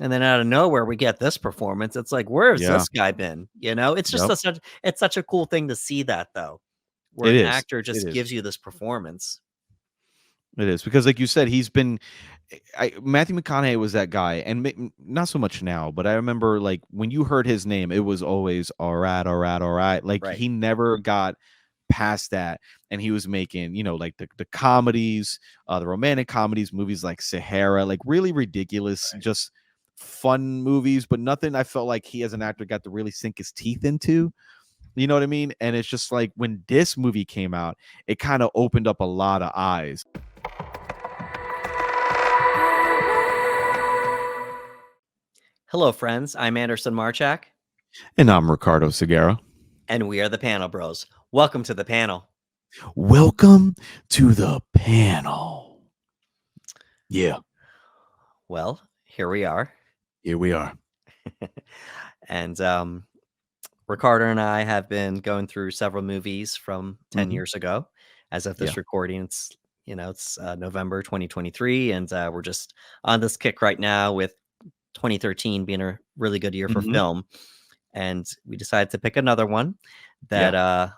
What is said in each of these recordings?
And then out of nowhere, we get this performance. It's like, where has Yeah. this guy been? It's just Yep. it's such a cool thing to see that though, where It an is. actor It just is. gives you this performance. It is because, like you said, he's been. Matthew McConaughey was that guy, and not so much now, but I remember like when you heard his name, it was always all right, all right, all right. Like Right. he never got past that, and he was making like the comedies, the romantic comedies, movies like Sahara, like really ridiculous, Right. just fun movies, but nothing I felt like he as an actor got to really sink his teeth into. You know what I mean? And it's just like when this movie came out, it kind of opened up a lot of eyes. Hello, friends. I'm Anderson Marchak, And I'm Ricardo Segura. and we are the Panel Bros. Welcome to the panel. Welcome to the panel. Yeah, Well, here we are. here we are. And Ricardo and I have been going through several movies from 10 Mhm. years ago. As of Yeah. this recording, it's November 2023, and we're just on this kick right now with 2013 being a really good year for Mhm. film. And we decided to pick another one Yeah. that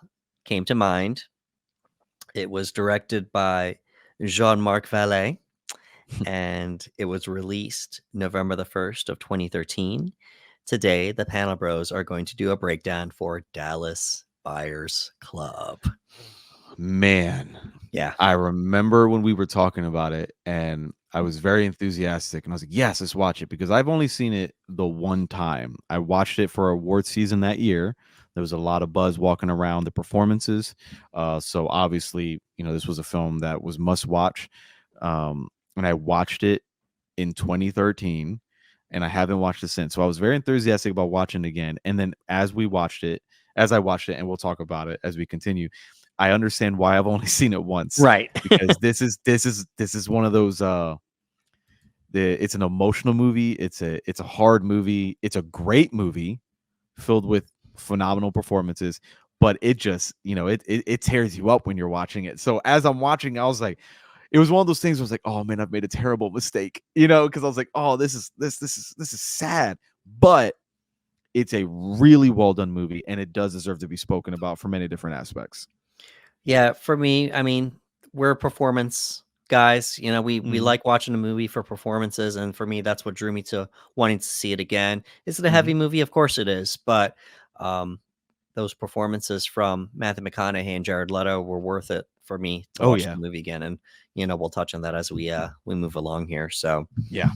came to mind. It was directed by Jean-Marc Vallée, and it was released November the 1st of 2013. Today, the Panel Bros are going to do a breakdown for Dallas Buyers Club. Man, Yeah. I remember when we were talking about it, and I was very enthusiastic, and I was like, "Yes, let's watch it," because I've only seen it the one time. I watched it for award season that year. There was a lot of buzz walking around the performances, so obviously, this was a film that was must watch. And I watched it in 2013, and I haven't watched it since. So I was very enthusiastic about watching it again. And then as I watched it, and we'll talk about it as we continue, I understand why I've only seen it once, Right. because this is one of those it's an emotional movie. It's a hard movie. It's a great movie filled with phenomenal performances, but it just, it tears you up when you're watching it. So as I'm watching, I was like, it was one of those things where I was like, oh man, I've made a terrible mistake, because I was like, oh, this is sad. But it's a really well done movie, and it does deserve to be spoken about for many different aspects. Yeah, for me, I mean, we're performance guys. We Hmm. like watching a movie for performances, and for me, that's what drew me to wanting to see it again. Is it a Hmm. heavy movie? Of course it is, but um, those performances from Matthew McConaughey and Jared Leto were worth it for me to Oh watch yeah. the movie again. And we'll touch on that as we move along here. So, Yeah.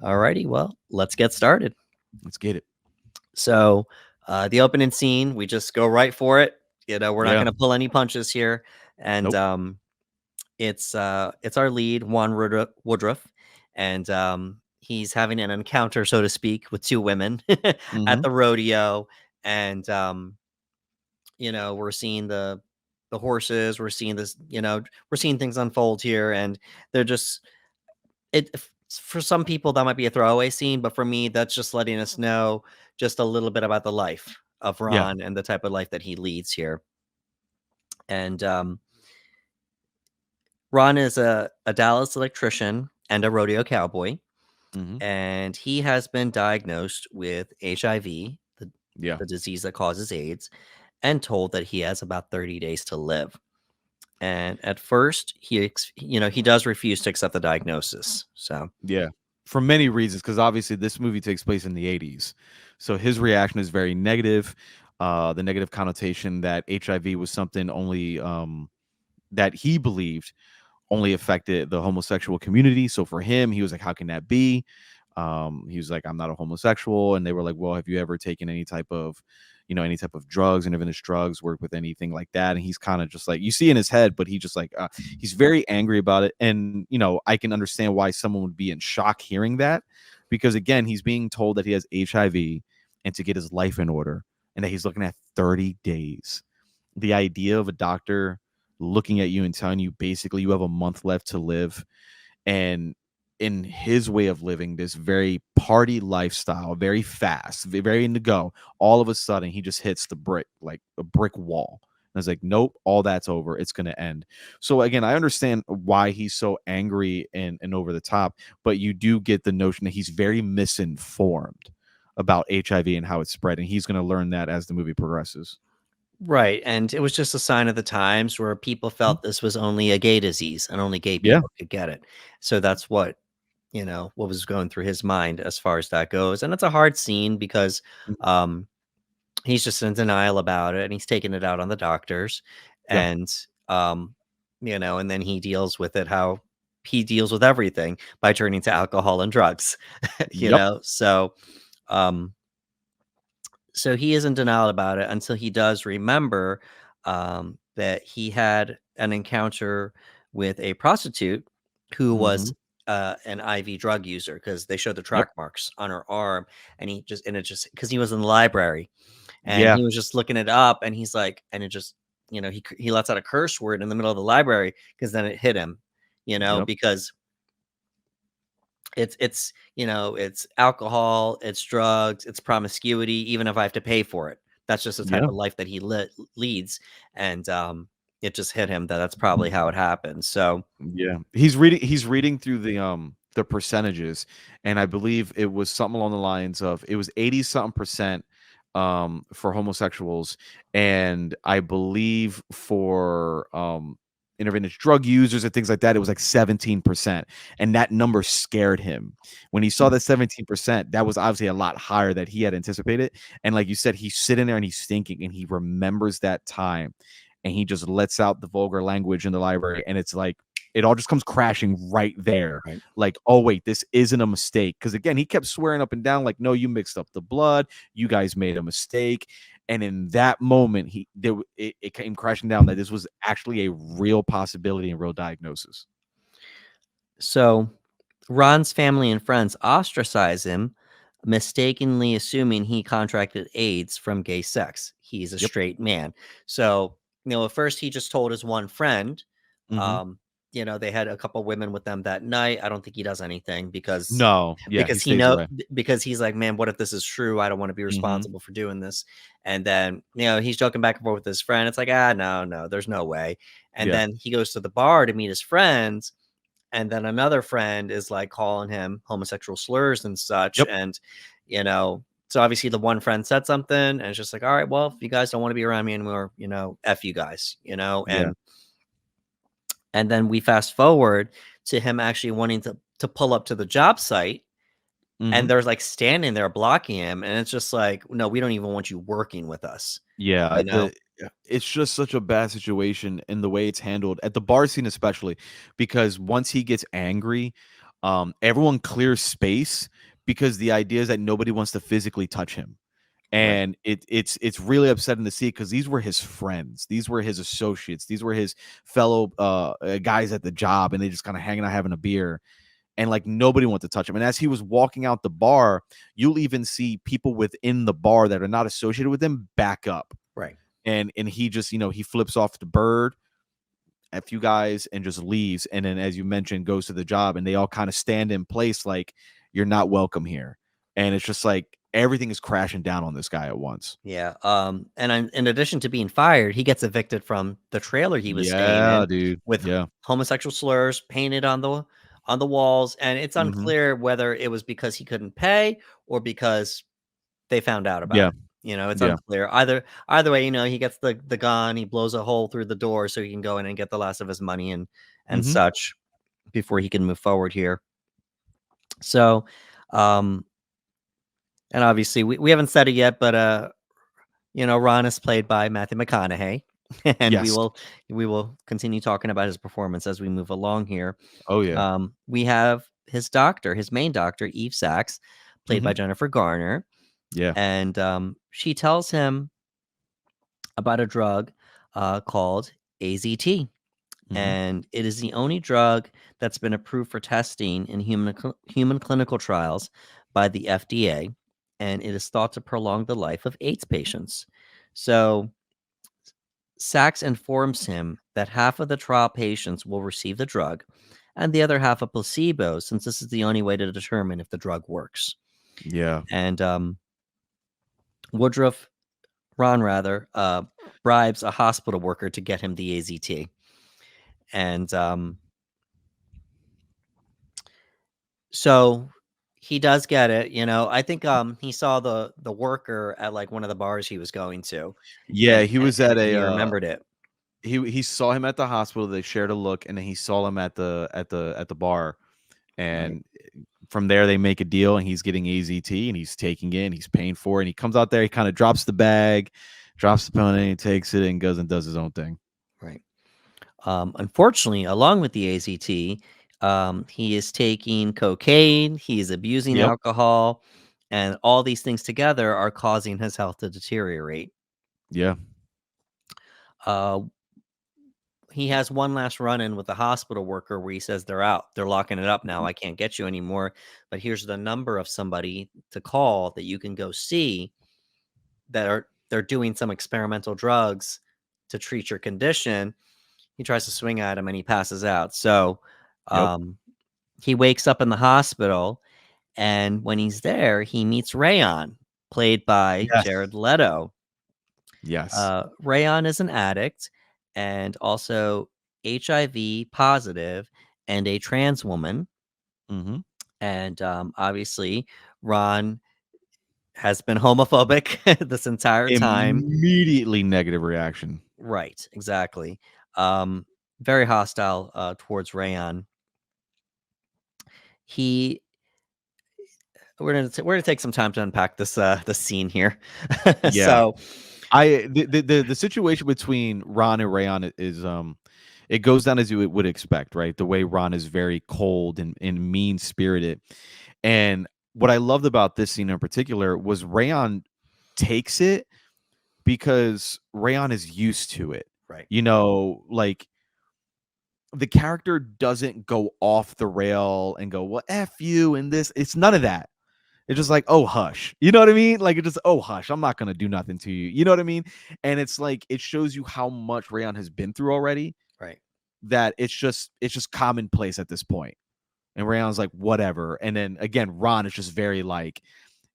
alrighty, well, let's get started. Let's get it. So, the opening scene, we just go right for it. We're not Yeah. going to pull any punches here, and Nope. it's our lead Juan Woodruff, and he's having an encounter, so to speak, with two women at Hmm. the rodeo, and we're seeing the horses, we're seeing this, we're seeing things unfold here, and they're just for some people that might be a throwaway scene, but for me, that's just letting us know just a little bit about the life of Yeah. Ron and the type of life that he leads here. And Ron is a Dallas electrician and a rodeo cowboy, Hmm. and he has been diagnosed with HIV, Yeah. the disease that causes AIDS, and told that he has about 30 days to live. And at first, he does refuse to accept the diagnosis. So, Yeah, for many reasons, because obviously this movie takes place in the 80s. So his reaction is very negative. The negative connotation that HIV was something only that he believed only affected the homosexual community. So for him, he was like, how can that be? He was like, I'm not a homosexual. And they were like, well, have you ever taken any type of drugs, intravenous drugs, work with anything like that? And he's kind of just like, you see in his head, but he just like, he's very angry about it. And, I can understand why someone would be in shock hearing that, because again, he's being told that he has HIV and to get his life in order, and that he's looking at 30 days. The idea of a doctor looking at you and telling you basically you have a month left to live, and in his way of living this very party lifestyle, very fast, very in the go, all of a sudden he just hits the brick, like a brick wall. I was like, nope, all that's over. It's going to end. So again, I understand why he's so angry and over the top, but you do get the notion that he's very misinformed about HIV and how it's spread, and he's going to learn that as the movie progresses. Right, and it was just a sign of the times where people Mhm. felt this was only a gay disease and only gay Yeah. people could get it. So that's what, what was going through his mind as far as that goes. And it's a hard scene because Mhm. um he's just in denial about it and he's taking it out on the doctors. Yeah. And and then he deals with it how he deals with everything by turning to alcohol and drugs. Yep. So um so he is in denial about it until he does remember that he had an encounter with a prostitute who was Mhm. an IV drug user because they showed the Yep. track marks on her arm, and it just because he was in the library and Yeah. he was just looking it up, and he's like, and it just he lets out a curse word in the middle of the library because then it hit him, Yep. because it's alcohol, it's drugs, it's promiscuity, even if I have to pay for it. That's just the type Yeah. of life that he leads, and, it just hit him that that's probably how it happened, so Yeah. He's reading through the percentages, and I believe it was something along the lines of it was 80 something percent for homosexuals, and I believe for intravenous drug users and things like that, it was like 17%. And that number scared him. When he saw Mhm. that 17%, that was obviously a lot higher that he had anticipated. And like you said, he's sitting there and he's thinking and he remembers that time and he just lets out the vulgar language in the library, and it's like it all just comes crashing right there. Right. Like, oh wait, this isn't a mistake. Because again, he kept swearing up and down, like, no, you mixed up the blood, you guys made a mistake. And in that moment, it came crashing down that this was actually a real possibility and real diagnosis. So, Ron's family and friends ostracize him, mistakenly assuming he contracted AIDS from gay sex. He's a Yep. straight man. So, at first he just told his one friend. Hmm. Um, they had a couple women with them that night. I don't think he does anything because No, yeah, he because he stays know away. because he's like, man, what if this is true? I don't want to be Hmm. responsible for doing this. And then, he's joking back and forth with his friend. It's like, no, no, there's no way. And Yeah. then he goes to the bar to meet his friends, and then another friend is like calling him homosexual slurs and such, Yep. and so obviously the one friend said something, and it's just like, all right, well, if you guys don't want to be around me anymore, f you guys, Yeah. and then we fast forward to him actually wanting to pull up to the job site, Hmm. and there's like standing there blocking him, and it's just like, no, we don't even want you working with us, Yeah, you know it's just such a bad situation in the way it's handled at the bar scene, especially because once he gets angry, everyone clears space because the idea is that nobody wants to physically touch him. right, And it's really upsetting to see because these were his friends, these were his associates, these were his fellow guys at the job, and they just kind of hanging out having a beer, and like nobody wanted to touch him. And as he was walking out the bar, you'll even see people within the bar that are not associated with him back up, right. and he just he flips off the bird a few guys and just leaves, and then as you mentioned goes to the job, and they all kind of stand in place like you're not welcome here, and it's just like everything is crashing down on this guy at once. Yeah, and in addition to being fired, he gets evicted from the trailer he was staying Yeah, in dude. with Yeah. homosexual slurs painted on the walls, and it's Hmm. unclear whether it was because he couldn't pay or because they found out about Yeah. it. It's Yeah. unclear. Either way, he gets the gun, he blows a hole through the door so he can go in and get the last of his money and Hmm. such before he can move forward here. So, um, and obviously we haven't said it yet, but Ron is played by Matthew McConaughey, and we Yes. will we will continue talking about his performance as we move along here. Oh yeah. We have his doctor, his main doctor, Eve Sachs, played Hmm. by Jennifer Garner, Yeah. and she tells him about a drug called AZT, Hmm. and it is the only drug that's been approved for testing in human clinical trials by the FDA, and it is thought to prolong the life of AIDS patients. So Sachs informs him that half of the trial patients will receive the drug and the other half a placebo, since this is the only way to determine if the drug works. Yeah. And Woodruff, Ron rather, bribes a hospital worker to get him the AZT. And so he does get it, you know. I think he saw the worker at like one of the bars he was going to, Yeah, and he was at and a, he remembered it. he saw him at the hospital, they shared a look, and then he saw him at the bar, Right. and from there, they make a deal, and he's getting AZT, and he's taking it, and he's paying for it, and he comes out there, he kinda drops the bag, drops the penalty, he takes it, and goes and does his own thing. Right. Unfortunately, along with the AZT, he is taking cocaine, he's abusing Yep. alcohol, and all these things together are causing his health to deteriorate. Yeah. Uh, he has one last run in with the hospital worker where he says they're out, they're locking it up now. Mhm. I can't get you anymore. But here's the number of somebody to call that you can go see that are they're doing some experimental drugs to treat your condition. He tries to swing at him and he passes out. So Yep. um, he wakes up in the hospital, and when he's there, he meets Rayon, played by Yes. Jared Leto. Yes. Rayon is an addict and also HIV positive and a trans woman. Mhm. And obviously, Ron has been homophobic this entire time. Immediately negative reaction. Right, exactly. Um, very hostile towards Rayon. He we're gonna take some time to unpack this scene here. Yeah. So The situation between Ron and Rayon is, it goes down as you would expect, right? The way Ron is very cold and mean-spirited, and what I loved about this scene in particular was Rayon takes it because Rayon is used to it. right, You know, like, the character doesn't go off the rail and go, "Well, F you," and this it's none of that. It's just like, "Oh, hush." You know what I mean? Like, it just, "Oh, hush. I'm not gonna do nothing to you." You know what I mean? And it's like, it shows you how much Rayon has been through already, right, that it's just commonplace at this point. And Rayon's like, "Whatever." And then again, Ron is just very like,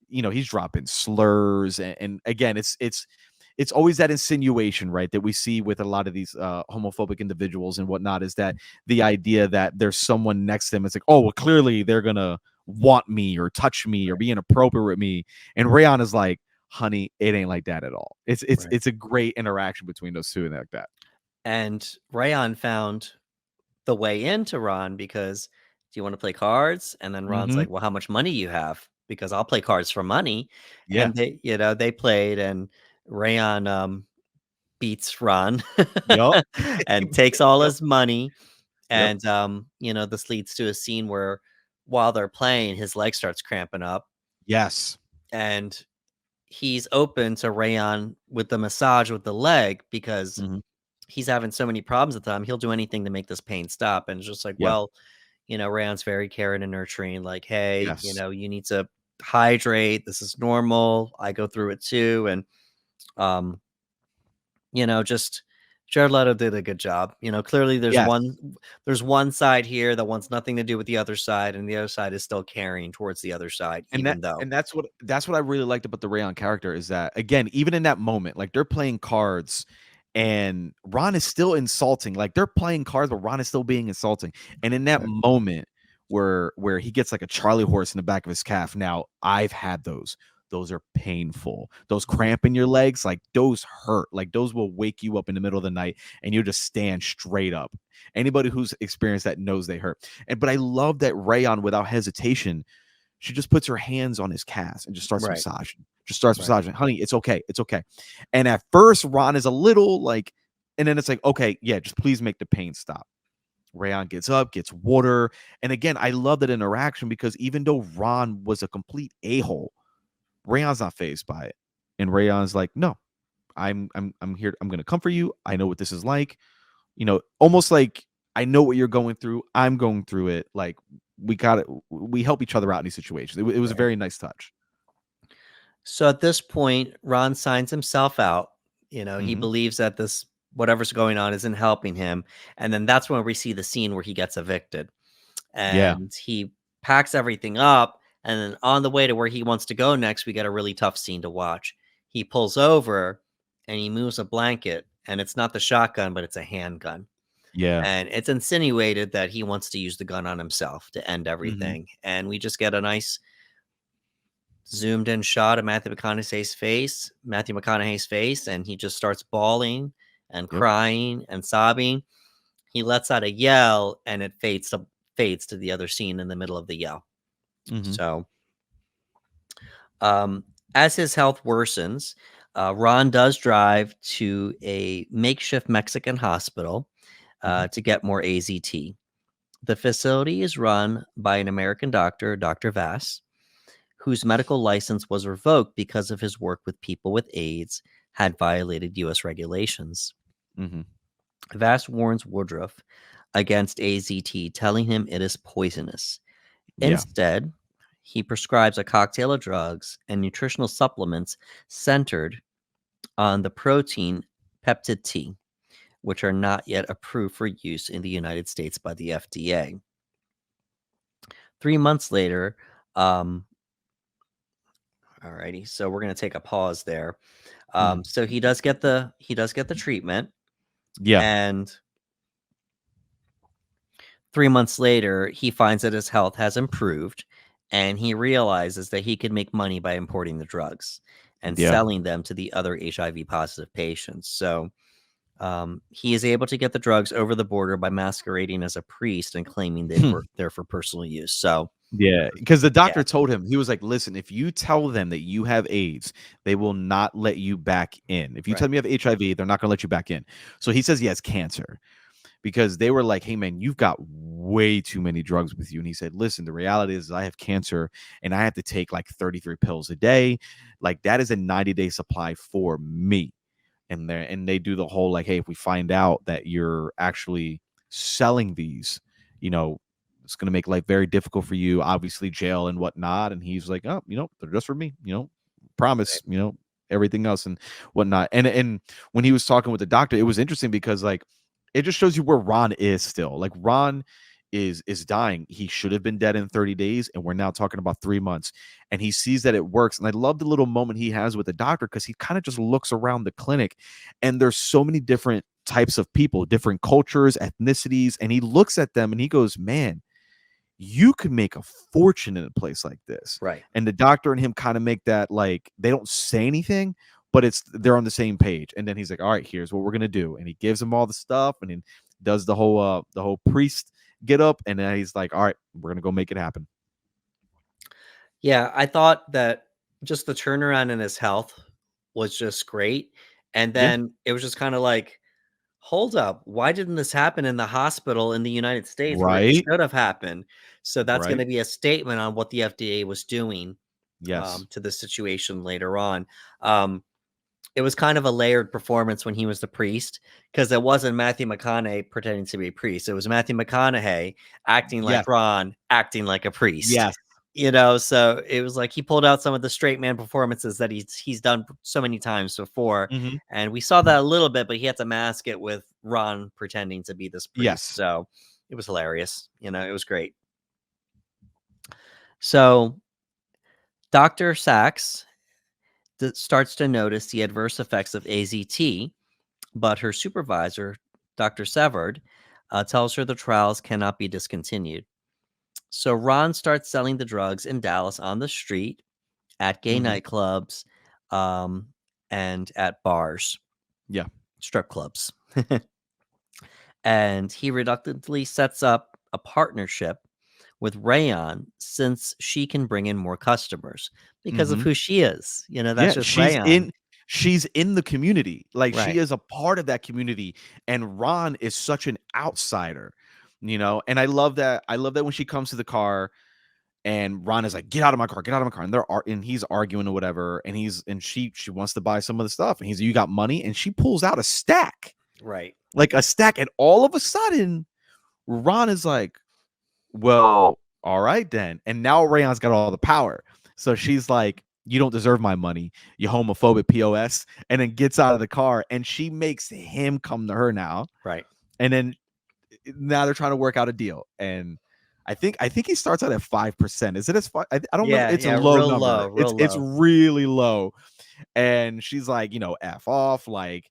he's dropping slurs, and again, it's always that insinuation, right, that we see with a lot of these homophobic individuals and whatnot, is that the idea that there's someone next to them. It's like, oh, well, clearly they're gonna want me or touch me or right, be inappropriate with me. And Rayon is like, honey, it ain't like that at all. It's it's right. it's a great interaction between those two and like that. And Rayon found the way into Ron because, "Do you wanna play cards?" And then Ron's Hmm. like, "Well, how much money you have? Because I'll play cards for money." Yeah. And they played, and Rayon, beats Ron Yup. and takes all Yep. his money, Yep. and, this leads to a scene where while they're playing, his leg starts cramping up, Yes. and he's open to Rayon with the massage with the leg because Hmm. he's having so many problems with them. He'll do anything to make this pain stop. And it's just like, Yeah. well, Rand's very caring and nurturing. Like, hey, Yes. you need to hydrate. This is normal. I go through it too. And, um, just Jared Leto did a good job. Clearly Yes. there's one side here that wants nothing to do with the other side, and the other side is still caring towards the other side, And that even though. and that's what I really liked about the Rayon character, is that, again, even in that moment, like, they're playing cards and Ron is still insulting. Like, they're playing cards, but Ron is still being insulting. And in that Right, moment where he gets like a Charlie horse in the back of his calf, now I've had those. Those are painful. Those cramp in your legs, like, those hurt. Like, those will wake you up in the middle of the night and you just stand straight up. Anybody who's experienced that knows they hurt. But I love that Rayon, without hesitation, she just puts her hands on his calves and just starts right, massaging. Just starts right, massaging. Honey, it's okay. It's okay. And at first, Ron is a little like, and then it's like, okay, yeah, just please make the pain stop. Rayon gets up, gets water. And again, I love that interaction because even though Ron was a complete a-hole, Rayon's not phased by it. And Rayon's like, no, I'm here. I'm gonna comfort you. I know what this is like. Almost like, I know what you're going through. I'm going through it. Like, we got it. We help each other out in these situations. It was a right. very nice touch. So at this point, Ron signs himself out. He Hmm. believes that this whatever's going on isn't helping him. And then that's when we see the scene where he gets evicted. Yeah. And he packs everything up. And then on the way to where he wants to go next, we get a really tough scene to watch. He pulls over and he moves a blanket, and it's not the shotgun, but it's a handgun. Yeah. And it's insinuated that he wants to use the gun on himself to end Mhm. everything. And we just get a nice zoomed in shot of Matthew McConaughey's face, and he just starts bawling and Yep. crying and sobbing. He lets out a yell, and it fades to the other scene in the middle of the yell. Mhm. So, um, as his health worsens, Ron does drive to a makeshift Mexican hospital Mhm. to get more AZT. The facility is run by an American doctor, Dr. Vass, whose medical license was revoked because of his work with people with AIDS had violated U.S. regulations. Mhm. Vass warns Woodruff against AZT, telling him it is poisonous. Yeah. Instead, he prescribes a cocktail of drugs and nutritional supplements centered on the protein peptid T, which are not yet approved for use in the United States by the FDA. 3 months later, um, alrighty, so we're gonna take a pause there. Mm. So he does get the treatment, Yeah. and 3 months later, he finds that his health has improved, and he realizes that he can make money by importing the drugs and Yeah. selling them to the other HIV positive patients. So he is able to get the drugs over the border by masquerading as a priest and claiming they were there for personal use. So Yeah, because the yeah, doctor told him, he was like, "Listen, if you tell them that you have AIDS, they will not let you back in. If you tell right, them you have HIV, they're not gonna let you back in." So he says he has cancer because they were like, "Hey man, you've got way too many drugs with you." And he said, "Listen, the reality is I have cancer and I have to take like 33 pills a day. Like that is a 90-day supply for me." And they do the whole like, hey, if we find out that you're actually selling these, you know, it's going to make life very difficult for you, obviously jail and whatnot. And he's like, oh, they're just for me, promise, right, everything else and whatnot. And when he was talking with the doctor, it was interesting because like it just shows you where Ron is still. Like Ron is dying. He should have been dead in 30 days, and we're now talking about 3 months. And he sees that it works. And I love the little moment he has with the doctor because he kind of just looks around the clinic, and there's so many different types of people, different cultures, ethnicities, and he looks at them and he goes, "Man, you could make a fortune in a place like this." right. And the doctor and him kind of make that like they don't say anything, but they're on the same page. And then he's like, "All right, here's what we're gonna do." And he gives him all the stuff and then does the whole priest get up, and then he's like, "All right, we're gonna go make it happen." Yeah, I thought that just the turnaround in his health was just great, and Yeah. then it was just kind of like, hold up, why didn't this happen in the hospital in the United States where it Right. should have happened? So that's going Right. to be a statement on what the FDA was doing Yes. to the situation later on. Um, it was kind of a layered performance when he was the priest because it wasn't Matthew McConaughey pretending to be a priest. It was Matthew McConaughey acting Yes. like Ron, acting like a priest. Yes. So it was like he pulled out some of the straight man performances that he's done so many times before, Hmm. and we saw that a little bit, but he had to mask it with Ron pretending to be this priest. Yes. So it was hilarious. It was great. So Dr. Sachs starts to notice the adverse effects of AZT, but her supervisor, Dr. Sevard, tells her the trials cannot be discontinued. So Ron starts selling the drugs in Dallas on the street, at gay Hmm. nightclubs, um, and at bars, Yeah. strip clubs. And he reluctantly sets up a partnership with Rayon since she can bring in more customers because of Hmm. who she is. That's Yeah, just Rayon. she's in the community. Like she Right, is a part of that community, and Ron is such an outsider. And I love that when she comes to the car and Ron is like, "Get out of my car, get out of my car." And he's arguing or whatever, and she wants to buy some of the stuff, and he's like, "You got money?" And she pulls out a stack. right, Like a stack, and all of a sudden, Ron is like, "Well, all right then." And now Rayon's got all the power. So she's like, "You don't deserve my money, you homophobic POS." And then gets out of the car and she makes him come to her now. right. And then now they're trying to work out a deal. And I think he starts out at 5%. Is it as 5? I don't remember. Yeah, It's a yeah, low real number. low, It's real it's low. really low. And she's like, F off, like,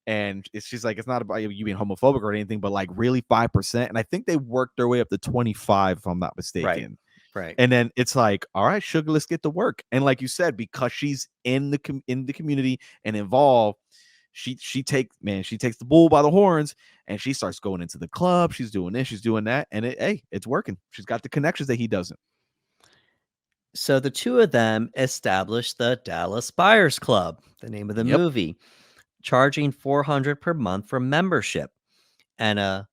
and she's like, it's not about you being homophobic or anything, but like really 5%. And I think they worked their way up to 25, if I'm not Right. mistaken. Right. And then it's like, all right, sugar, let's get to work. And like you said, because she's in the community and involved, she takes the bull by the horns and she starts going into the club. She's doing this, she's doing that, and it's working. She's got the connections that he doesn't. So the two of them established the Dallas Buyers Club, the name of the Yep. movie, charging 400 per month for membership. And a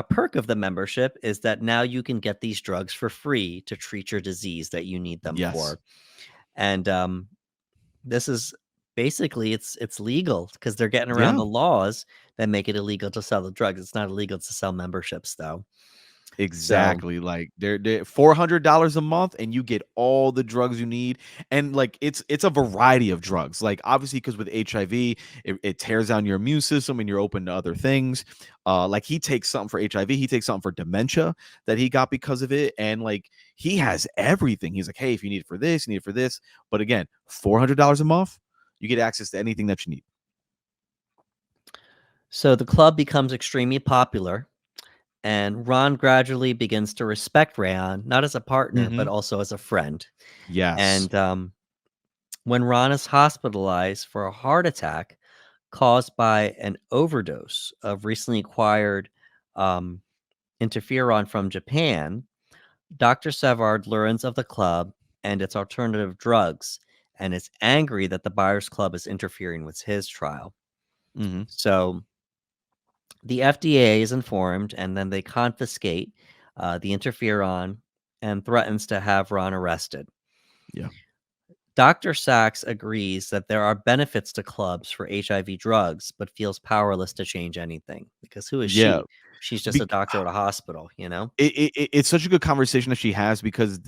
perk of the membership is that now you can get these drugs for free to treat your disease that you need them Yes. for. And this is basically it's legal because they're getting around Yeah. the laws that make it illegal to sell the drugs. It's not illegal to sell memberships though. So Exactly. Like they're $400 a month and you get all the drugs you need. And like it's a variety of drugs. Like obviously, because with HIV, it tears down your immune system and you're open to other things. Like he takes something for HIV, he takes something for dementia that he got because of it. And like he has everything. He's like, hey, if you need it for this, you need it for this. But again, $400 a month, you get access to anything that you need. so the club becomes extremely popular and Ron gradually begins to respect Rayon, not as a partner, but Hmm. also as a friend. Yes. And when Ron is hospitalized for a heart attack caused by an overdose of recently acquired um, interferon from Japan, Dr. Savard learns of the club and its alternative drugs and is angry that the Buyers Club is interfering with his trial. Hmm. So the FDA is informed, and then they confiscate the interferon and threatens to have Ron arrested. Yeah. Dr. Sachs agrees that there are benefits to clubs for HIV drugs, but feels powerless to change anything because who is Yeah. she? She's just a doctor at a hospital, you know? It's such a good conversation that she has because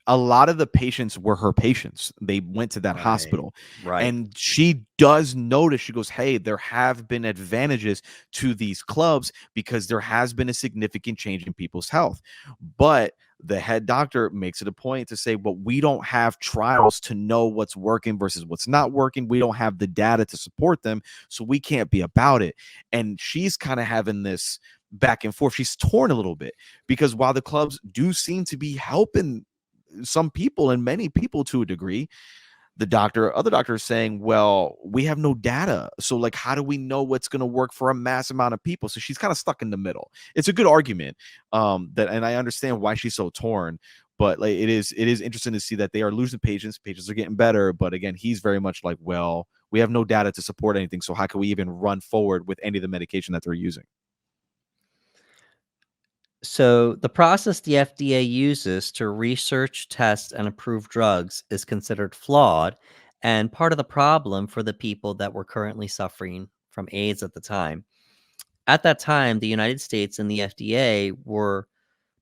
a lot of the patients were her patients. They went to that Right. hospital, Right. and she does notice. She goes, "Hey, there have been advantages to these clubs because there has been a significant change in people's health." But the head doctor makes it a point to say, "But we don't have trials to know what's working versus what's not working. We don't have the data to support them, so we can't be about it." And she's kind of having this back and forth. She's torn a little bit because while the clubs do seem to be helping some people and many people to a degree, other doctors saying, well, we have no data. So like, how do we know what's going to work for a mass amount of people? So she's kind of stuck in the middle. It's a good argument. And I understand why she's so torn, but like, it is interesting to see that they are losing patients. Patients are getting better. But again, he's very much like, well, we have no data to support anything. So how can we even run forward with any of the medication that they're using? So, the process the FDA uses to research, test, and approve drugs is considered flawed and part of the problem for the people that were currently suffering from AIDS at the time. At that time, the United States and the FDA were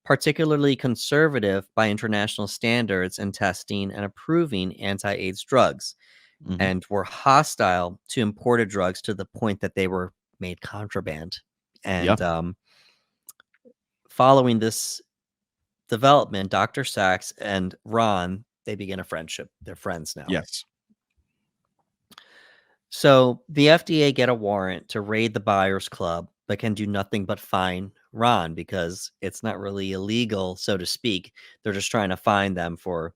particularly conservative by international standards in testing and approving anti AIDS drugs, Hmm. and were hostile to imported drugs to the point that they were made contraband. Yeah. And following this development, Dr. Sachs and Ron, they begin a friendship. They're friends now. Yes. So the FDA get a warrant to raid the Buyers Club, but can do nothing but fine Ron because it's not really illegal, so to speak. They're just trying to find them for,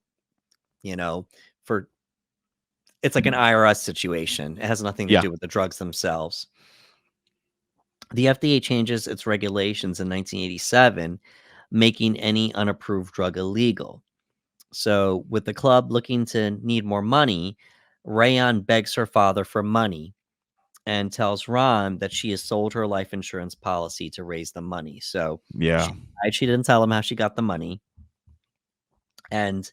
you know, for it's like an IRS situation. It has nothing to Yeah. do with the drugs themselves. The FDA changes its regulations in 1987, making any unapproved drug illegal. So, with the club looking to need more money, Rayon begs her father for money and tells Ron that she has sold her life insurance policy to raise the money. So, Yeah. she lied. She didn't tell him how she got the money. And This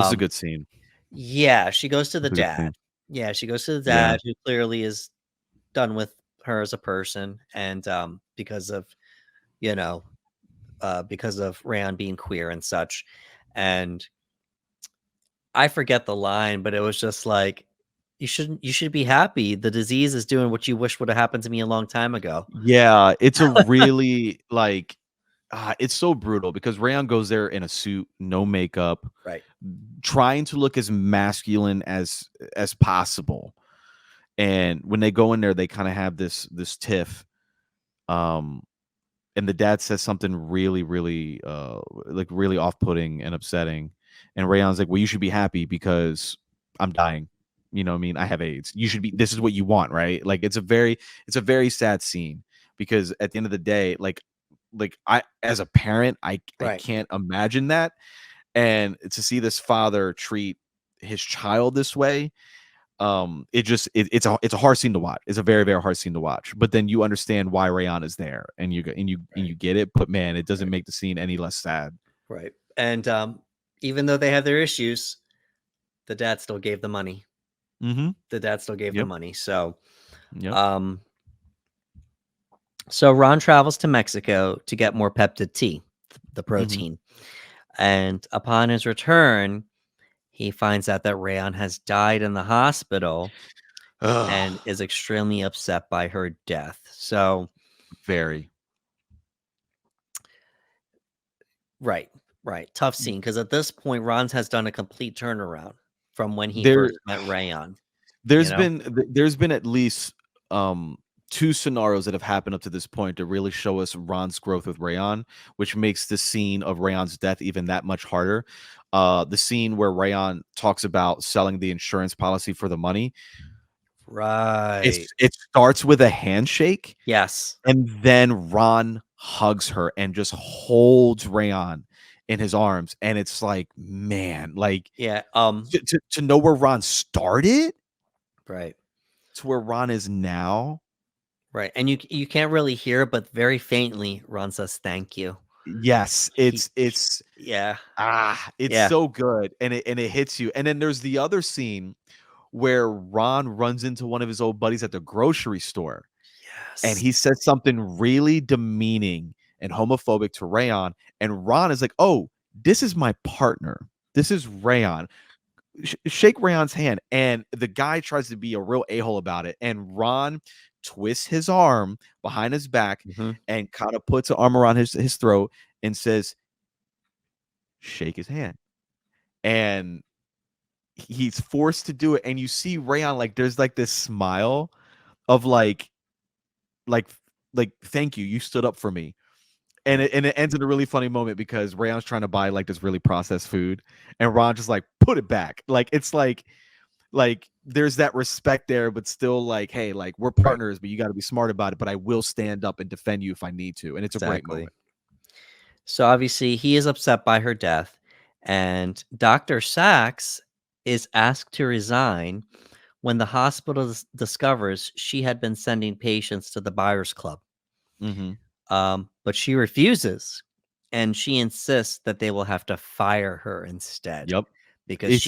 is a um, good scene. yeah, she goes to the It's a good dad. scene. Yeah, she goes to the Yeah. dad, who clearly is done with her as a person, and you know, because of Rayon being queer and such. And I forget the line, but it was just like, you should be happy. The disease is doing what you wish would have happened to me a long time ago." Yeah, it's a really, like it's so brutal because Rayon goes there in a suit, no makeup, Right. trying to look as masculine as possible. And when they go in there, they kind of have this tiff. Um, and the dad says something really, really, like really off-putting and upsetting. And Rayon's like, "Well, you should be happy because I'm dying. You know what I mean? I have AIDS. You should be. This is what you want, right? Like it's a very sad scene because at the end of the day, like I as a parent, I Right. can't imagine that. And to see this father treat his child this way, it's a hard scene to watch. It's a very, very hard scene to watch. But then you understand why Rayon is there, and you Right. get it. But man, it doesn't Right. make the scene any less sad. Right. And even though they have their issues, the dad still gave the money. Mm-hmm. The dad still gave the Yep. money. So Yep. um so Ron travels to Mexico to get more peptid T, the Mm-hmm. protein. And upon his return, he finds out that Rayon has died in the hospital and Ugh, is extremely upset by her death. So, very. right, right. Tough scene because at this point, Ron has done a complete turnaround from when he There, first met Rayon, you there's know? been there's been at least um two scenarios that have happened up to this point to really show us Ron's growth with Rayon, which makes the scene of Rayon's death even that much harder. The scene where Rayon talks about selling the insurance policy for the money. Right. It starts with a handshake, Yes. and then Ron hugs her and just holds Rayon in his arms, and it's like, man, like, Yeah. to know where Ron started Right. to where Ron is now. Right. And you can't really hear, it, but very faintly, Ron says, "Thank you." Yes, Yeah. it's Yeah. so good, and it hits you, and then there's the other scene where Ron runs into one of his old buddies at the grocery store, and Yes. he says something really demeaning and homophobic to Rayon, and Ron is like, "Oh, this is my partner. This is Rayon. Shake Rayon's hand." And the guy tries to be a real a-hole about it, and Ron twists his arm behind his back Mhm. and kind of puts an arm around his throat and says, "Shake his hand." And he's forced to do it, and you see Rayon like there's like this smile of like like thank you, you stood up for me. And Right. it ends in a really funny moment because Rayon's trying to buy like this really processed food, and Ron just like put it back. Like it's like there's that respect there, but still like, hey, like we're Right. partners, but you got to be smart about it. But I will stand up and defend you if I need to, and it's a great Exactly. moment. So obviously he is upset by her death, and Dr. Sachs is asked to resign when the hospital discovers she had been sending patients to the buyers club. Mm-hmm. But she refuses, and she insists that they will have to fire her instead Yep. because It's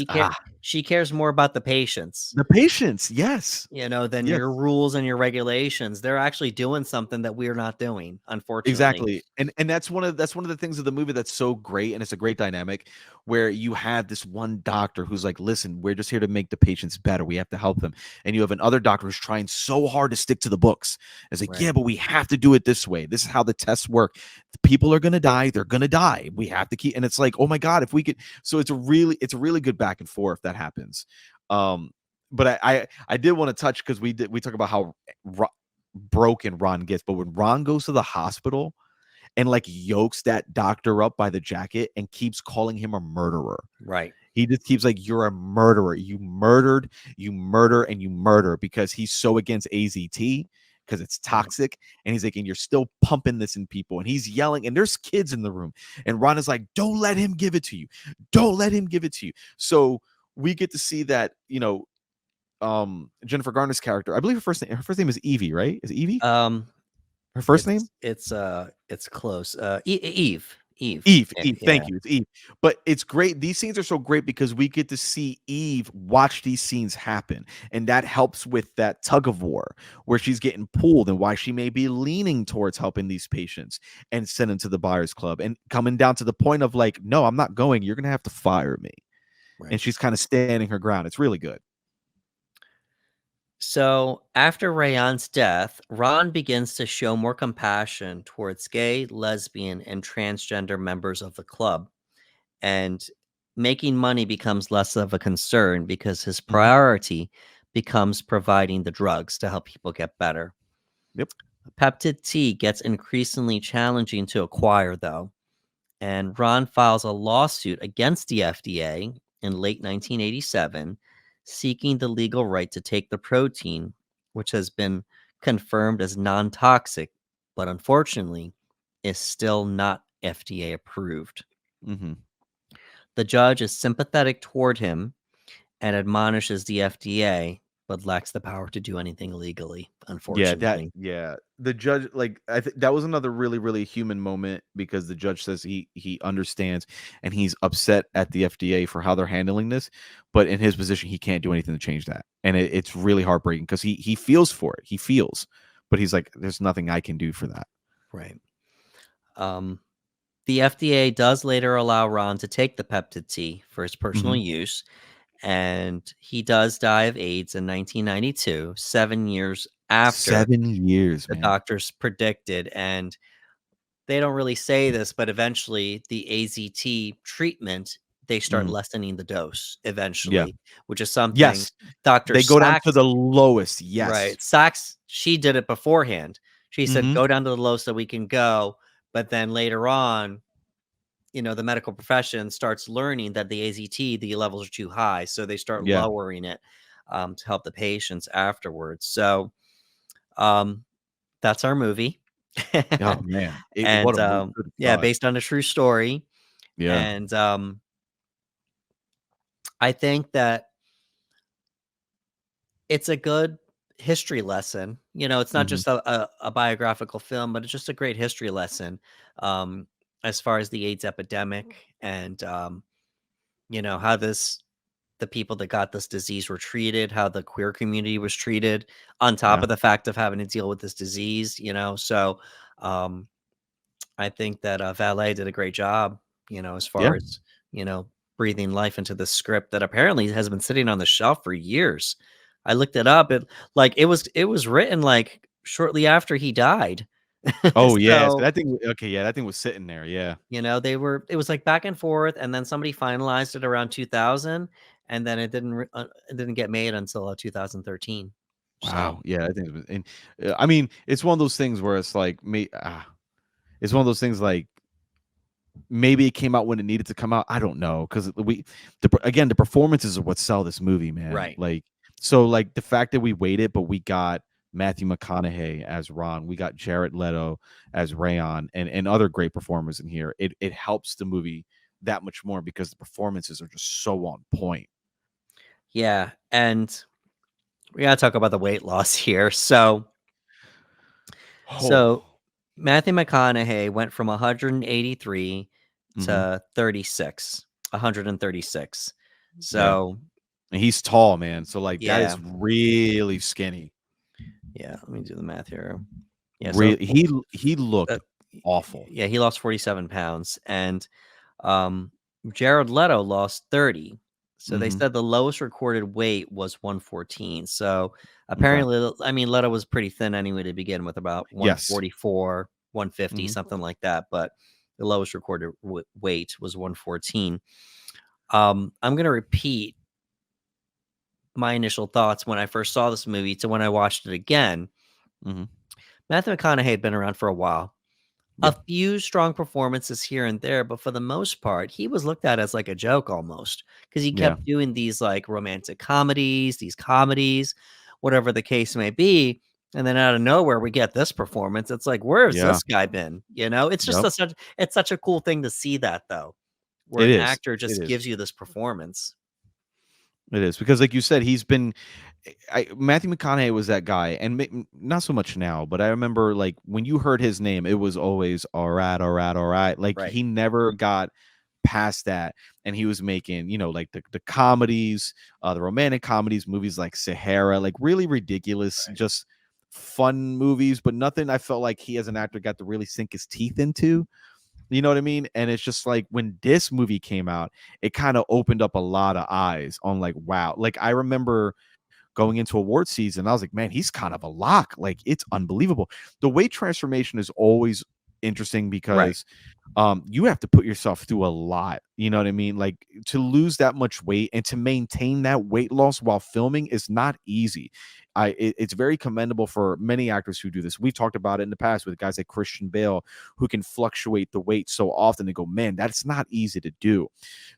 she cares more about the patients, the patience. Yes. than Yes. your rules and your regulations. They're actually doing something that we're not doing, unfortunately. Exactly. And that's one of the things of the movie that's so great, and it's a great dynamic where you have this one doctor who's like, "Listen, we're just here to make the patients better. We have to help them." And you have another doctor who's trying so hard to stick to the books. It's like, Right. "Yeah, but we have to do it this way. This is how the tests work. The people are going to die. They're going to die. We have to keep." And it's like, "Oh my god, if we could." So it's a really good back and forth that happens. Um but I did want to touch because we talk about how broken Ron gets. But when Ron goes to the hospital and like yokes that doctor up by the jacket and keeps calling him a murderer, Right. he just keeps like, "You're a murderer. You murdered, you murder, and you murder," because he's so against AZT because it's Right. toxic. And he's like, "And you're still pumping this in people." And he's yelling, and there's kids in the room. And Ron is like, "Don't let him give it to you. Don't let him give it to you." So we get to see that, Jennifer Garner's character, I believe her first name is Evie, right? Is it Evie? Um, Her first name? it's close. Eve. Eve. Eve, Yeah. Eve, Yeah. thank you. It's Eve. But it's great. These scenes are so great because we get to see Eve watch these scenes happen. And that helps with that tug of war where she's getting pulled and why she may be leaning towards helping these patients and send them to the buyers club and coming down to the point of like, "No, I'm not going. You're gonna have to fire me." And Right. she's kind of standing her ground. It's really good. So, after Rayon's death, Ron begins to show more compassion towards gay, lesbian, and transgender members of the club. And making money becomes less of a concern because his Mhm. priority becomes providing the drugs to help people get better. Yep. Peptid T gets increasingly challenging to acquire, though, and Ron files a lawsuit against the FDA in late 1987, seeking the legal right to take the protein, which has been confirmed as non toxic, but unfortunately is still not FDA approved. Mhm. The judge is sympathetic toward him and admonishes the FDA, but lacks the power to do anything legally, unfortunately. Yeah. The judge, like, I think that was another really, really human moment because the judge says he understands and he's upset at the FDA for how they're handling this, but in his position, he can't do anything to change that. And it's really heartbreaking because he feels for it. He feels, but he's like, there's nothing I can do for that. Right. Um, the FDA does later allow Ron to take the peptid T for his personal Mhm. use, and he does die of AIDS in 1992, 7 years after 7 years, the man. doctors predicted. And they don't really say this, but eventually the AZT treatment, they start Mhm. lessening the dose Yeah. eventually, which is something Yes. Dr. They go down to Sachs, the lowest. Yes. right, Sachs, she did it beforehand. She said, Mhm. "Go down to the lowest that we can go," but then later on, the medical profession starts learning that the AZT, the levels are too high, so they start Yeah. lowering it, to help the patients afterwards. So, um, that's our movie. Oh, man. What And, a movie. Good yeah, God. based on a true story. Yeah. And, I think that it's a good history lesson. It's not Mhm. just a biographical film, but it's just a great history lesson, um, as far as the AIDS epidemic and, how the people that got this disease were treated, how the queer community was treated, on top Yeah. of the fact of having to deal with this disease. So, um, I think that, Valet did a great job, as Yeah. far as, breathing life into the script that apparently has been sitting on the shelf for years. I looked it up, it was written, like, shortly after he died. Oh, yeah, so So, that thing okay, yeah, that thing was sitting there, yeah. it was, like, back and forth, and then somebody finalized it around 2000, and then it didn't get made until, 2013. So, Wow, yeah, I think it was and, I mean, it's one of those things where it's like, it's one of those things like maybe it came out when it needed to come out. I don't know because again, the performances are what sell this movie, man. right. Like, so like the fact that we waited, but we got Matthew McConaughey as Ron, we got Jared Leto as Rayon, and other great performers in here. It helps the movie that much more because the performances are just so on point. Yeah, and we gotta talk about the weight loss here. So Oh, Matthew McConaughey went from 183 hmm to 36, 136. yeah, So, and he's tall, man. So like that yeah, is really skinny. yeah, let me do the math here. Yeah, so Really, he uh, looked awful. yeah, he lost 47 pounds, and um, Jared Leto lost 30. So they Hmm said the lowest recorded weight was 114. So Okay. apparently, I mean, Leto was pretty thin anyway to begin with, about Yes. 144, 150, hmm something like that. But the lowest recorded weight was 114. I'm going to repeat my initial thoughts when I first saw this movie to when I watched it again. hmm Matthew McConaughey had been around for a while. Yeah. A few strong performances here and there, but for the most part, he was looked at as like a joke almost because he Yeah. kept doing these like romantic comedies, these comedies, whatever the case may be. And then out of nowhere, we get this performance. It's like, where has Yeah. this guy been? It's just Yep. it's such a cool thing to see that though, where It an is. actor It just is. gives you this performance. It is because, like you said, he's been. Matthew McConaughey was that guy, and not so much now, but I remember like when you heard his name, it was always all right, all right, all right. Like Right. he never got past that, and he was making like the comedies, the romantic comedies, movies like Sahara, like really ridiculous, Right. just fun movies, but nothing I felt like he as an actor got to really sink his teeth into. You know what I mean? And it's just like when this movie came out, it kind of opened up a lot of eyes on like, wow. Like I remember going into award season. I was like, man, he's kind of a lock. Like, it's unbelievable. The weight transformation is always interesting Right. because you have to put yourself through a lot. You know what I mean? Like, to lose that much weight and to maintain that weight loss while filming is not easy. It's very commendable for many actors who do this. We've talked about it in the past with guys like Christian Bale, who can fluctuate the weight so often. They go, man, that's not easy to do.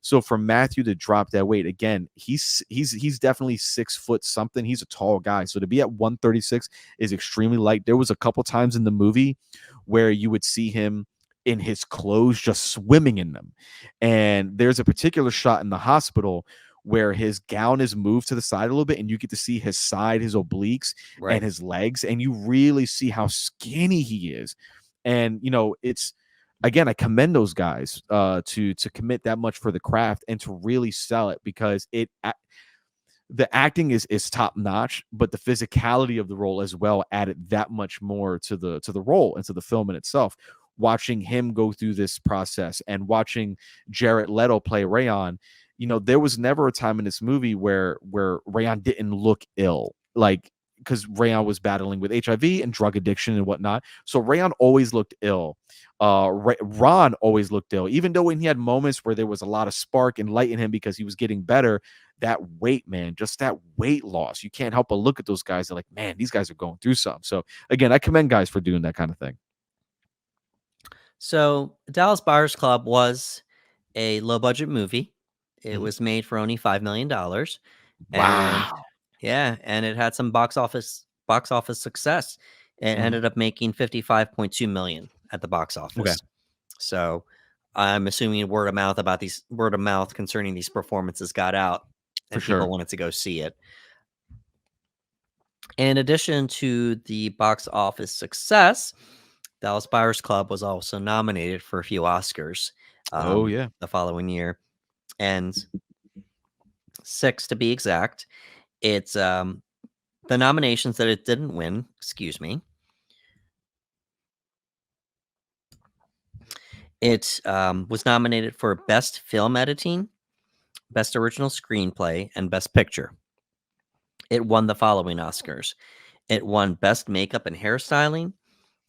So for Matthew to drop that weight again, he's definitely 6 foot something. He's a tall guy. So to be at 136 is extremely light. There was a couple times in the movie where you would see him in his clothes just swimming in them. And there's a particular shot in the hospital where his gown is moved to the side a little bit and you get to see his side, his obliques, and Right. his legs, and you really see how skinny he is. And it's, again, I commend those guys to commit that much for the craft and to really sell it, because the acting is top notch, but the physicality of the role as well added that much more to the role and to the film in itself. Watching him go through this process and watching Jared Leto play Rayon, there was never a time in this movie where Rayon didn't look ill, like, because Rayon was battling with HIV and drug addiction and whatnot. So Rayon always looked ill. Ron always looked ill, even though when he had moments where there was a lot of spark and light in him because he was getting better. That weight, man, just that weight loss, you can't help but look at those guys. They're like, man, these guys are going through something. So again, I commend guys for doing that kind of thing. So Dallas Buyers Club was a low budget movie. It Mhm. was made for only $5 million, and Wow. yeah, and it had some box office success. It Mhm. ended up making 55.2 million at the box Okay, office. So I'm assuming word of mouth concerning these performances got out for and people sure. wanted to go see it. In addition to the box office success, Dallas Buyers Club was also nominated for a few Oscars Oh yeah. the following year, and 6 to be exact. It's the nominations that it didn't win, excuse me. It was nominated for Best Film Editing, Best Original Screenplay, and Best Picture. It won the following Oscars. It won Best Makeup and Hairstyling,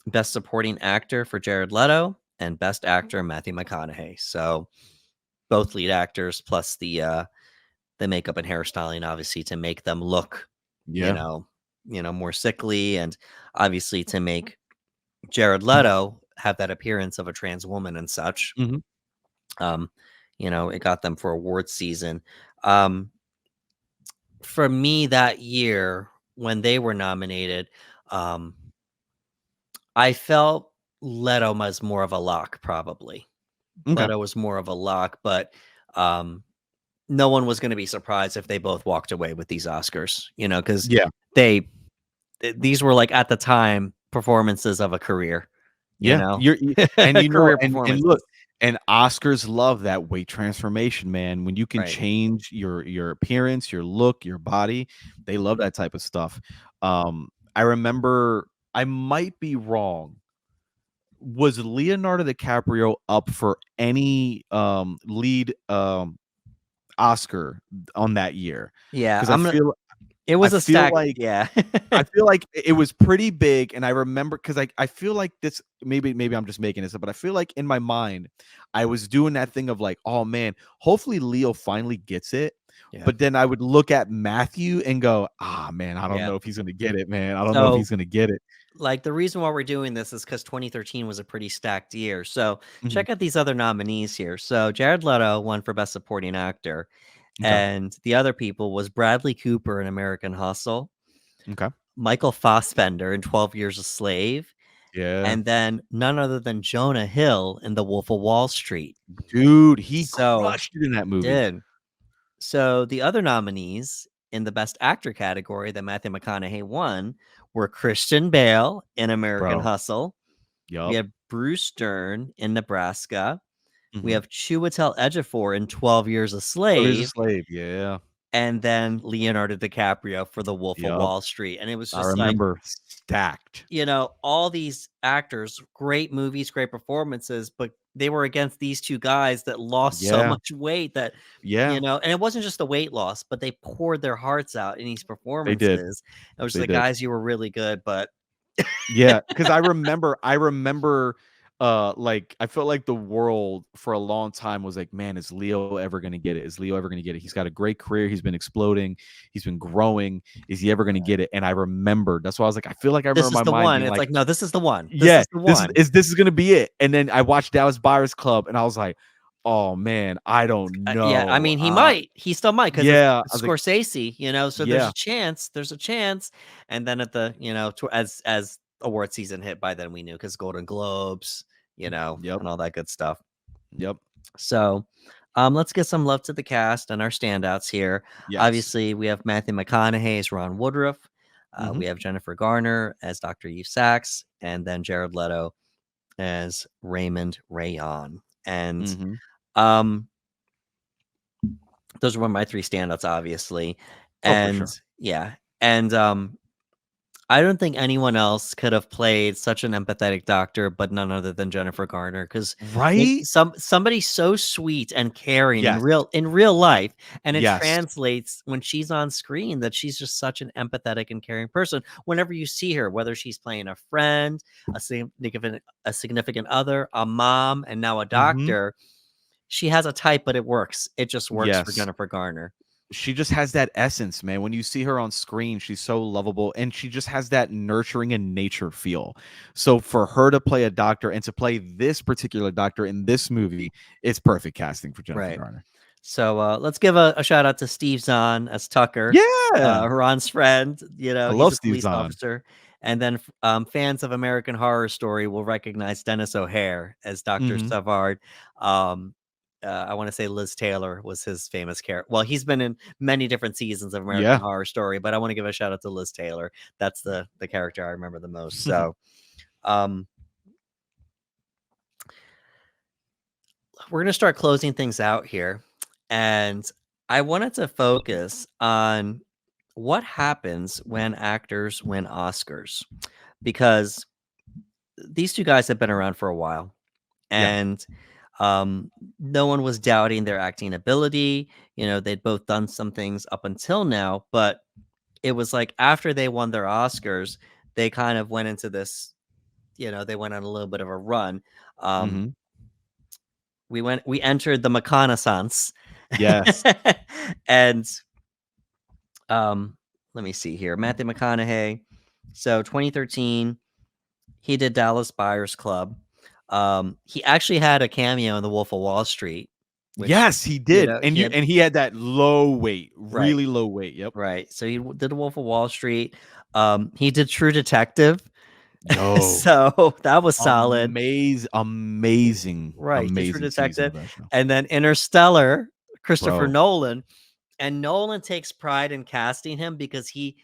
Best Supporting Actor for Jared Leto, and Best Actor Matthew McConaughey. So both lead actors plus the makeup and hairstyling, obviously, to make them look, you Yeah. know, more sickly, and obviously to make Jared Leto have that appearance of a trans woman and such. Mhm. Um, it got them for award season. Um, for me that year when they were nominated, um, I felt Leto was more of a lock, probably. Okay. Leto was more of a lock, but um, no one was going to be surprised if they both walked away with these Oscars, because Yeah. they these were like at the time performances of a career, Yeah. And career and look, performances, and Oscars love that weight transformation, man. When you can right? change your appearance, your look, your body, they love that type of stuff. I remember, I might be wrong. Was Leonardo DiCaprio up for any lead Oscar on that year? Yeah, Because I feel it I was a feel stack, like yeah, I feel like it was pretty big, and I remember, because I feel like this, maybe I'm just making this up, but I feel like in my mind, I was doing that thing of like, oh man, hopefully Leo finally gets it. yeah, But then I would look at Matthew and go, ah man, I don't yeah. know if he's gonna get it, man. I don't know if So he's gonna get it. like, the reason why we're doing this is because 2013 was a pretty stacked year. So Mhm. check out these other nominees here. So Jared Leto won for Best Supporting Actor, Okay. and the other people was Bradley Cooper in American Hustle, Okay. Michael Fassbender in 12 Years a Slave, Yeah. and then none other than Jonah Hill in The Wolf of Wall Street. Dude, he So crushed it in that he movie. did. So the other nominees in the Best Actor category that Matthew McConaughey won were Christian Bale in American Bro. Hustle. We Yup. have Bruce Dern in Nebraska. We Mhm. have Chiwetel Ejiofor in 12 Years a 12 Years a Slave, Slave. Yeah. and then Leonardo DiCaprio for The Wolf of Yup. Wall Street. And it was I just like, remember stacked. all these actors, great movies, great performances, but they were against these 2 guys that lost so Yeah. much weight that, Yeah. and it wasn't just the weight loss, but they poured their hearts out in these They did. performances. I was just They like, did. "Guys, you were really good," but Yeah, because I remember, like, I felt like the world for a long time was like, "Man, is Leo ever gonna get it? Is Leo ever gonna get it? He's got a great career, he's been exploding, he's been growing. Is he ever gonna get it?" And I remembered that's why I was like, I feel like I remember this is my the mind one. being It's like, like, "No, this is the one. This "Yeah, is the one." this is gonna be it." And then I watched Dallas Buyers Club, and I was like, "Oh, man, I don't Yeah, I know." mean, he might. He still might, 'cause Yeah, I it's was like, Scorsese, so "Yeah." there's a chance, and then at the as award season hit, by then we knew, 'cause Golden Globes, Yep, and all that good stuff. yep, So, let's get some love to the cast and our standouts here. yes. Obviously, we have Matthew McConaughey as Ron Woodruff, Mhm, we have Jennifer Garner as Dr. Eve Sachs, and then Jared Leto as Raymond Rayon, and, mhm. um those were my 3 standouts, obviously, Oh, for and sure. yeah, and, I don't think anyone else could have played such an empathetic doctor, but none other than Jennifer Garner, 'cause Right? somebody so sweet and caring Yes, in real life, and it yes. translates when she's on screen that she's just such an empathetic and caring person. Whenever you see her, whether she's playing a friend, a significant other, a mom, and now a Mhm. doctor, she has a type, but it works. It just works for Yes. Jennifer Garner. She just has that essence, man. When you see her on screen, she's so lovable and she just has that nurturing and nature feel. So for her to play a doctor and to play this particular doctor in this movie, it's perfect casting for Jennifer Right. Garner. So, let's give a shout out to Steve Zahn as Tucker, Yeah. Ron's friend. I He's love a Steve police Zahn. officer. And then, fans of American Horror Story will recognize Dennis O'Hare as Dr. Mhm. Savard. Um, I want to say Liz Taylor was his famous character. Well, he's been in many different seasons of American Yeah. Horror Story, but I want to give a shout out to Liz Taylor. That's the character I remember the most. So, um, we're gonna start closing things out here, and I wanted to focus on what happens when actors win Oscars, because these 2 guys have been around for a while, Yeah. and, no one was doubting their acting ability. They'd both done some things up until now, but it was like after they won their Oscars, they kind of went into this, they went on a little bit of a run. Um, Mhm. we entered the McConaissance. Yes. And, um, let me see here, Matthew McConaughey. So 2013, he did Dallas Buyers Club. He actually had a cameo in The Wolf of Wall Street, which, Yes, he did. And he you had and he had that low weight, right, really low weight. Yep. right. So he did The Wolf of Wall Street. He did True Detective. Yo, So that was solid. Right, did True amazing season Detective, of that show. and then Interstellar, Christopher Bro. Nolan. And Nolan takes pride in casting him because he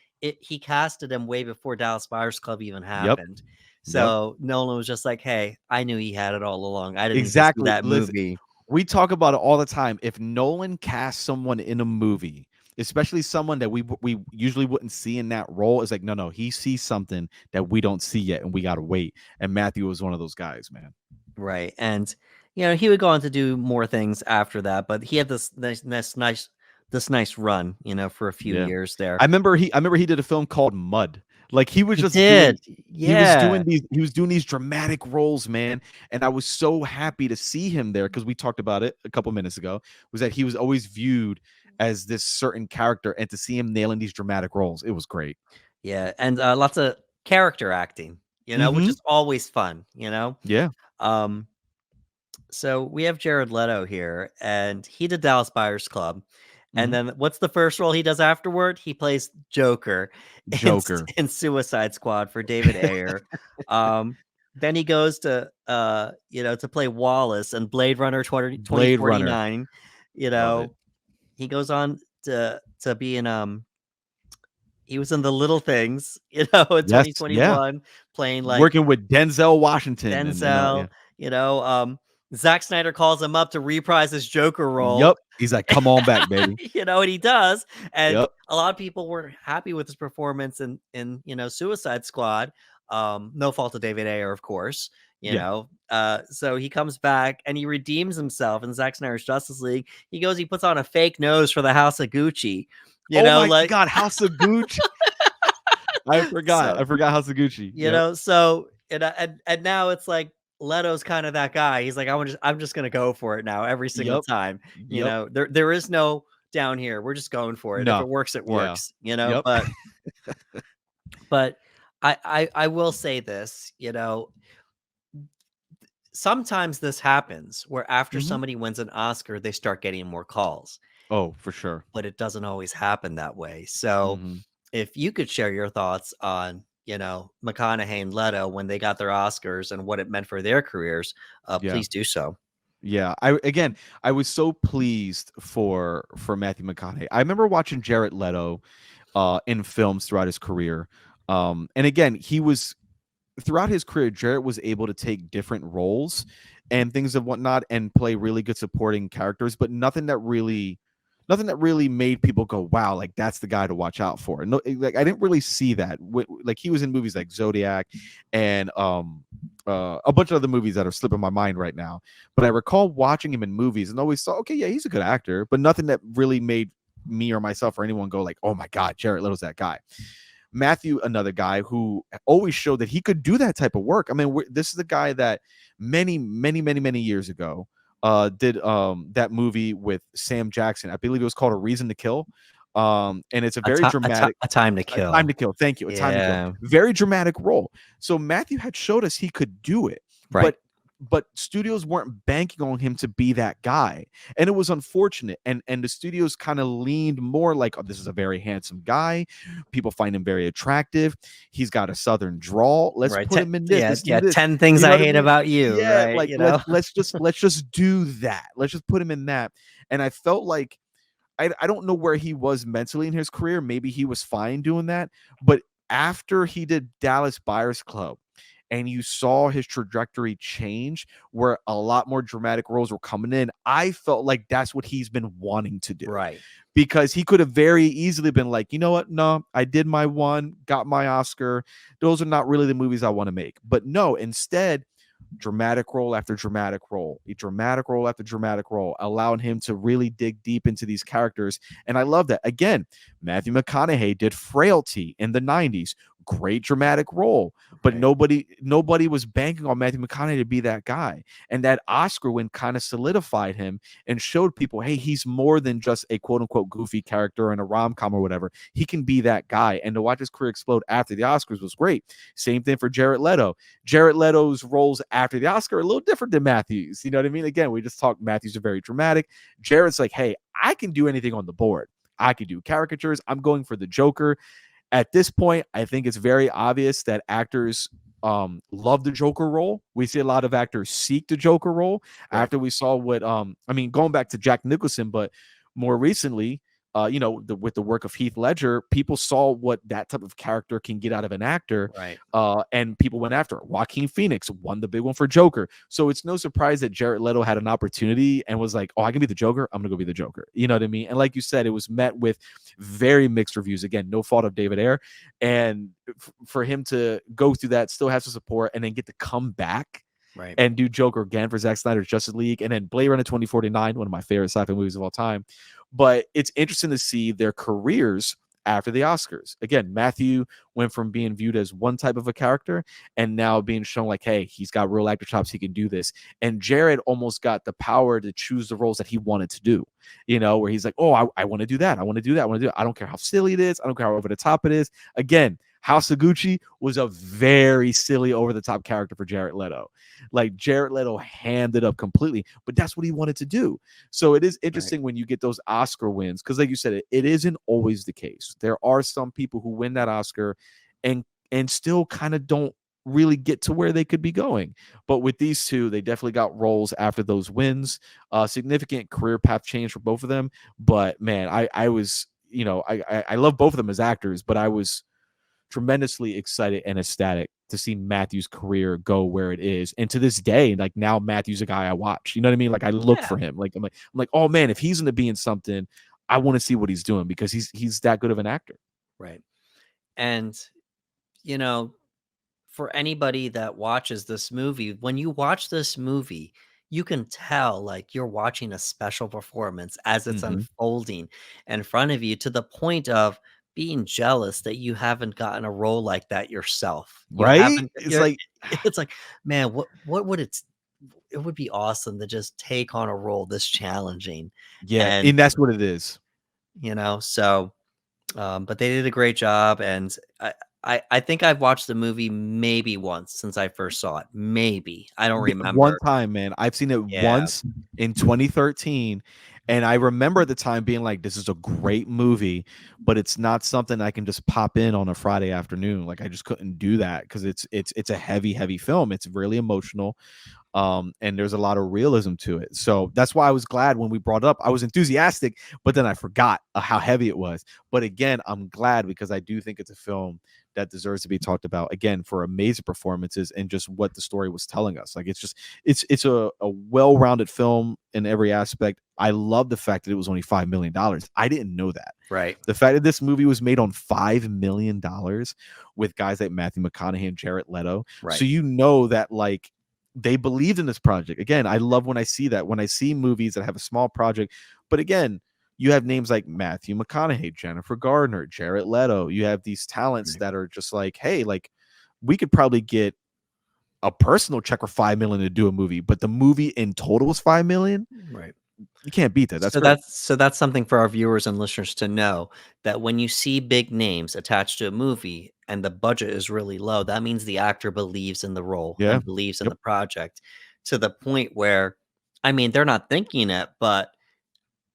casted him way before Dallas Buyers Club even Yep. happened. Yep. So Nolan was just like, "Hey, I knew he had it all along. I didn't need to see Exactly. that Listen, movie." we talk about it all the time. If Nolan casts someone in a movie, especially someone that we usually wouldn't see in that role, is like, no, no, he sees something that we don't see yet, and we gotta wait. And Matthew was one of those guys, man. Right, and, he would go on to do more things after that, but he had this nice run, for a few Yeah. years there. I remember he did a film called Mud. Like he was He just doing did, yeah. he was doing these dramatic roles, man. And I was so happy to see him there because we talked about it a couple minutes ago, was that he was always viewed as this certain character, and to see him nailing these dramatic roles, it was great. Yeah, and, lots of character acting, which Mhm. is always fun. Yeah. Um, so we have Jared Leto here, and he did Dallas Buyers Club, and Mhm. then what's the first role he does afterward? He plays Joker in Joker. Suicide Squad for David Ayer. Um, then he goes to play Wallace in Blade Runner twenty Blade forty Runner. nine. You Love it. know, he goes on to be in, he was in The Little Things, in Yes. Yeah. 2021 playing, like, Working with Denzel Washington and yeah. Denzel. Zack Snyder calls him up to reprise his Joker role. Yep. He's like, "Come on back, baby." And he does, and Yep. a lot of people weren't happy with his performance in Suicide Squad. No fault of David Ayer, of course. you Yeah. know. So he comes back and he redeems himself in Zack Snyder's Justice League. He goes, he puts on a fake nose for the House of Gucci, you Oh know, my like god, House of Gucci. I forgot. so I forgot House of Gucci. you Yep. know, so and now it's like Leto's kind of that guy. He's like, I'm just gonna go for it now every single Yep. time. You Yep. know, there is no down here. We're just going for it. If No. it works, it Yeah. works. You know, Yep. but I will say this. You know, sometimes this happens where after Mhm. somebody wins an Oscar, they start getting more calls, Oh, for sure. but it doesn't always happen that way. So Mhm. if you could share your thoughts on, McConaughey and Leto when they got their Oscars and what it meant for their careers, Yeah. please do so. Yeah. I was so pleased for Matthew McConaughey. I remember watching Jared Leto in films throughout his career. And again, he was throughout his career, Jarrett was able to take different roles and things of whatnot and play really good supporting characters, but nothing that really made people go, "Wow, like that's the guy to watch out for." No, like I didn't really see that. Like he was in movies like Zodiac and a bunch of other movies that are slipping my mind right now. But I recall watching him in movies and always thought, "Okay, yeah, he's a good actor," but nothing that really made me or myself or anyone go like, "Oh my God, Jared Leto's that guy." Matthew, another guy who always showed that he could do that type of work. I mean, this is the guy that many, many, many, many years ago did that movie with Sam Jackson. I believe it was called A Reason to Kill. And it's a very dramatic A Time to A Time Kill. to Kill. Thank you. A Time to Kill. Yeah. Very dramatic role. So Matthew had showed us he could do it, Right. but studios weren't banking on him to be that guy, and it was unfortunate. And the studios kind of leaned more like, oh, this is a very handsome guy. People find him very attractive. He's got a southern drawl. Let's Right. put him in this. Yeah. Let's do Yeah. this. 10 things You know I what I hate mean? about you. Yeah, Right. like You know? let's just do that. Let's just put him in that. And I felt like I don't know where he was mentally in his career. Maybe he was fine doing that. But after he did Dallas Buyers Club and you saw his trajectory change where a lot more dramatic roles were coming in, I felt like that's what he's been wanting to do. Right. Because he could have very easily been like, you know what? No, I did my one, got my Oscar. Those are not really the movies I want to make. But no, instead, dramatic role after dramatic role, a dramatic role after dramatic role, allowing him to really dig deep into these characters. And I love that. Again, Matthew McConaughey did Frailty in the 90s. Great dramatic role, but Right. nobody was banking on Matthew McConaughey to be that guy. And that Oscar win kind of solidified him and showed people, hey, he's more than just a quote unquote goofy character in a rom-com or whatever. He can be that guy. And to watch his career explode after the Oscars was great. Same thing for Jared Leto. Jared Leto's roles after the Oscar are a little different than Matthew's. You know what I mean? Again, we just talked, Matthews are very dramatic. Jared's like, hey, I can do anything on the board. I can do caricatures. I'm going for the Joker. At this point, I think it's very obvious that actors love the Joker role. We see a lot of actors seek the Joker role Right. after we saw what I mean, going back to Jack Nicholson, but more recently, with the work of Heath Ledger, people saw what that type of character can get out of an actor, Right. and people went after it. Joaquin Phoenix won the big one for Joker, so it's no surprise that Jared Leto had an opportunity and was like, "Oh, I can be the Joker. I'm gonna go be the Joker." You know what I mean? And like you said, it was met with very mixed reviews. Again, no fault of David Ayer, and for him to go through that, still have some support, and then get to come back Right. and do Joker again for Zack Snyder's Justice League, and then Blade Runner 2049, one of my favorite sci-fi movies of all time. But it's interesting to see their careers after the Oscars. Again, Matthew went from being viewed as one type of a character and now being shown like, hey, he's got real actor chops, he can do this. And Jared almost got the power to choose the roles that he wanted to do, where he's like, oh, I want to do that. I want to do that. I want to do it. I don't care how silly it is. I don't care how over the top it is. Again, House of Gucci was a very silly, over the top character for Jared Leto. Like Jared Leto hammed it up completely, but that's what he wanted to do. So it is Right. interesting when you get those Oscar wins, because like you said, it isn't always the case. There are some people who win that Oscar and still kind of don't really get to where they could be going. But with these two, they definitely got roles after those wins. Significant career path change for both of them. But man, I was, I love both of them as actors, but I was tremendously excited and ecstatic to see Matthew's career go where it is. And to this day, like now Matthew's a guy I watch. You know what I mean? Like I look Yeah. for him. I'm like, oh man, if he's gonna be in something, I want to see what he's doing because he's that good of an actor. Right. And, you know, for anybody that watches this movie, when you watch this movie, you can tell like you're watching a special performance as it's Mhm. unfolding in front of you to the point of being jealous that you haven't gotten a role like that yourself. You Right? haven't It's you're like it's like, man, what would it would be awesome to just take on a role this challenging. yeah, And, and that's what it is. so but they did a great job, and I think I've watched the movie maybe once since I first saw it. Maybe. I don't Me one remember. time, man. I've seen it Yeah, once in 2013, and I remember at the time being like, "This is a great movie, but it's not something I can just pop in on a Friday afternoon." Like, I just couldn't do that because it's a heavy, heavy film. It's really emotional. And there's a lot of realism to it. So that's why I was glad when we brought it up. I was enthusiastic, but then I forgot how heavy it was. But again, I'm glad because I do think it's a film that deserves to be talked about again for amazing performances and just what the story was telling us. Like it's just it's a well-rounded film in every aspect. I love the fact that it was only $5 million. I didn't know that. right, The fact that this movie was made on $5 million with guys like Matthew McConaughey and Jared Leto. So right, you know that like they believed in this project. Again, I love when I see that, when I see movies that have a small project. But again, you have names like Matthew McConaughey, Jennifer Gardner, Jared Leto. You have these talents right, that are just like, hey, like we could probably get a personal check for 5 million to do a movie, but the movie in total was 5 million. right. You can't beat that. That's So great. that's something for our viewers and listeners to know, that when you see big names attached to a movie and the budget is really low, that means the actor believes in the role Yeah. and believes in Yep. the project to the point where, I mean, they're not thinking it, but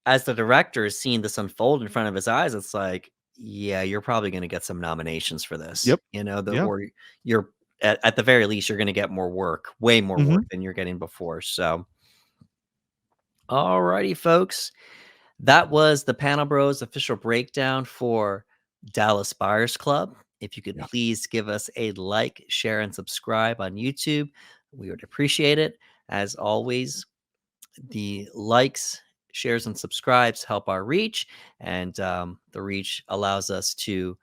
as the director is seeing this unfold in front of his eyes, it's like, yeah, you're probably gonna get some nominations for this, Yep. Yeah. or you're at the very least, you're gonna get more work, way more work Hmm. than you're getting before. So, alrighty, folks. That was the Panel Bros official breakdown for Dallas Buyers Club. If you could Yeah. please give us a like, share, and subscribe on YouTube, we would appreciate it. As always, the likes, shares, and subscribes help our reach, and the reach allows us to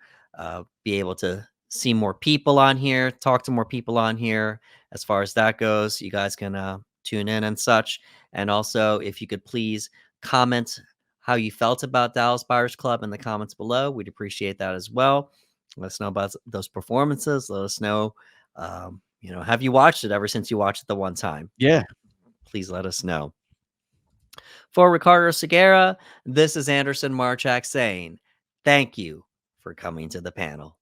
be able to see more people on here, talk to more people on here. As far as that goes, you guys can tune in and such. And also, if you could please comment how you felt about Dallas Buyers Club in the comments below, we'd appreciate that as well. Let us know about those performances. Let us know, have you watched it ever since you watched it the one time? Yeah. Please let us know. For Ricardo Segura, this is Anderson Marchak saying thank you for coming to the panel.